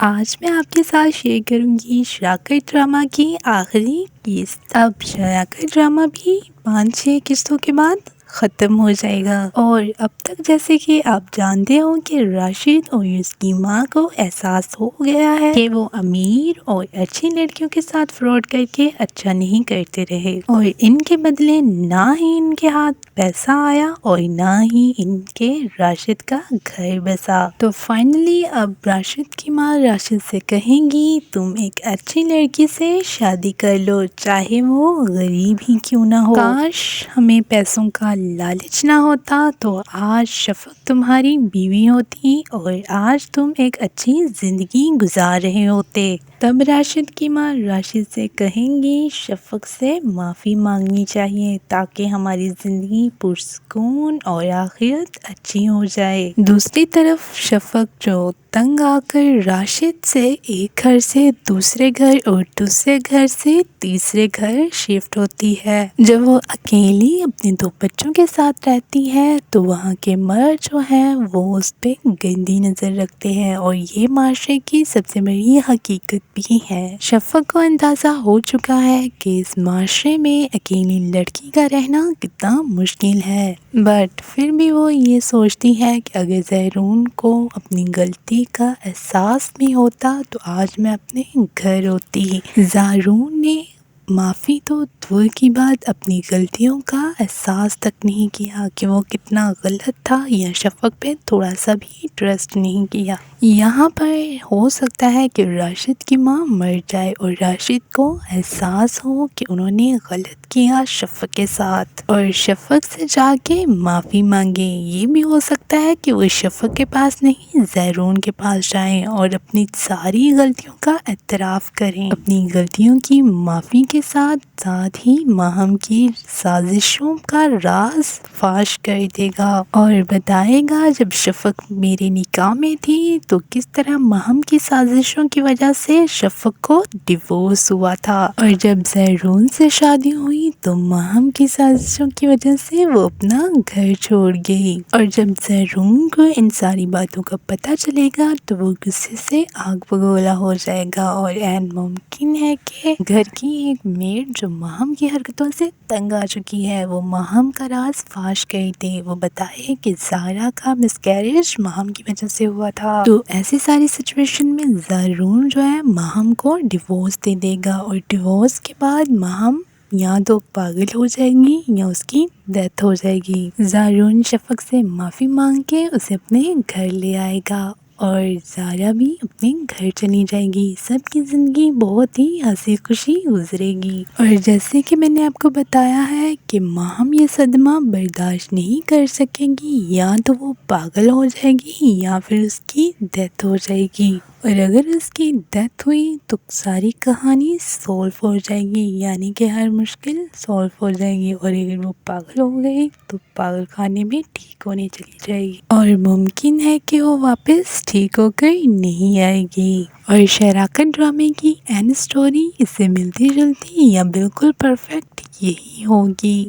آج میں آپ کے ساتھ شیئر کروں گی شراکت ڈرامہ کی آخری قسط۔ اب شراکت ڈرامہ بھی 5-6 قسطوں کے بعد ختم ہو جائے گا، اور اب تک جیسے کہ آپ جانتے ہو کہ راشد اور اس کی ماں کو احساس ہو گیا ہے کہ وہ امیر اور اچھی لڑکیوں کے ساتھ فراڈ کر کے اچھا نہیں کرتے رہے، اور ان کے بدلے نہ ہی ان کے ہاتھ پیسہ آیا اور نہ ہی ان کے راشد کا گھر بسا۔ تو فائنلی اب راشد کی ماں راشد سے کہیں گی تم ایک اچھی لڑکی سے شادی کر لو، چاہے وہ غریب ہی کیوں نہ ہو۔ کاش ہمیں پیسوں کا لالچ نہ ہوتا تو آج شفق تمہاری بیوی ہوتی اور آج تم ایک اچھی زندگی گزار رہے ہوتے۔ تب راشد کی ماں راشد سے کہیں گی شفق سے معافی مانگنی چاہیے تاکہ ہماری زندگی پرسکون اور آخرت اچھی ہو جائے۔ دوسری طرف شفق جو تنگ آ کر راشد سے ایک گھر سے دوسرے گھر اور دوسرے گھر سے تیسرے گھر شفٹ ہوتی ہے۔ جب وہ اکیلی اپنے 2 بچوں کے ساتھ رہتی ہے تو وہاں کے مرد جو ہیں وہ اس پہ گندی نظر رکھتے ہیں، اور یہ معاشرے کی سب سے بڑی حقیقت بھی ہے۔ شفق کو اندازہ ہو چکا ہے کہ اس معاشرے میں اکیلی لڑکی کا رہنا کتنا مشکل ہے، بٹ پھر بھی وہ یہ سوچتی ہے کہ اگر زہرون کو اپنی غلطی کا احساس بھی ہوتا تو آج میں اپنے گھر ہوتی۔ زہرون نے معافی تو دور کی بات اپنی غلطیوں کا احساس تک نہیں کیا کہ وہ کتنا غلط تھا، یا شفق پہ تھوڑا سا بھی ٹرسٹ نہیں کیا۔ یہاں پر ہو سکتا ہے کہ راشد کی ماں مر جائے اور راشد کو احساس ہو کہ انہوں نے غلط کیا شفق کے ساتھ، اور شفق سے جا کے معافی مانگے۔ یہ بھی ہو سکتا ہے کہ وہ شفق کے پاس نہیں زہرون کے پاس جائیں اور اپنی ساری غلطیوں کا اعتراف کریں، اپنی غلطیوں کی معافی کے ساتھ ساتھ ہی ماہم کی سازشوں کا راز فاش کر دے گا اور بتائے گا جب شفق میرے نکاح میں تھی تو کس طرح ماہم کی سازشوں کی وجہ سے شفق کو ڈیورس ہوا تھا، اور جب زہرون سے شادی ہوئی تو ماہم کی سازشوں کی وجہ سے وہ اپنا گھر چھوڑ گئی، اور جب زہرون کو ان ساری باتوں کا پتہ چلے گا تو وہ غصے سے آگ بگولا ہو جائے گا، اور عین ممکن ہے کہ گھر کی ایک میڈ جو ماہم کی حرکتوں سے تنگ آ چکی ہے وہ ماہم کا راز فاش کر دے، وہ بتائے کہ زہرا کا مسکیریج ماہم کی وجہ سے ہوا تھا۔ تو ایسی ساری سچویشن میں زہرون جو ہے ماہم کو ڈیورس دے دے گا، اور ڈیورس کے بعد ماہم یا تو پاگل ہو جائے گی یا اس کی ڈیتھ ہو جائے گی۔ زہرون شفق سے معافی مانگ کے اسے اپنے گھر لے آئے گا، اور زہرا بھی اپنے گھر چلی جائے گی۔ سب کی زندگی بہت ہی ہنسی خوشی گزرے گی، اور جیسے کہ میں نے آپ کو بتایا ہے کہ ماہم یہ صدمہ برداشت نہیں کر سکے گی، یا تو وہ پاگل ہو جائے گی یا پھر اس کی ڈیتھ ہو جائے گی، اور اگر اس کی ڈیتھ ہوئی تو ساری کہانی سولو ہو جائے گی، یعنی کہ ہر مشکل سولو ہو جائے گی، اور اگر وہ پاگل ہو گئی تو پاگل خانے میں ٹھیک ہونے چلی جائے گی، اور ممکن ہے کہ وہ واپس ٹھیک ہو کر نہیں آئے گی۔ اور شراکت ڈرامے کی اینڈ سٹوری اس سے ملتی جلتی یا بالکل پرفیکٹ یہی ہوگی۔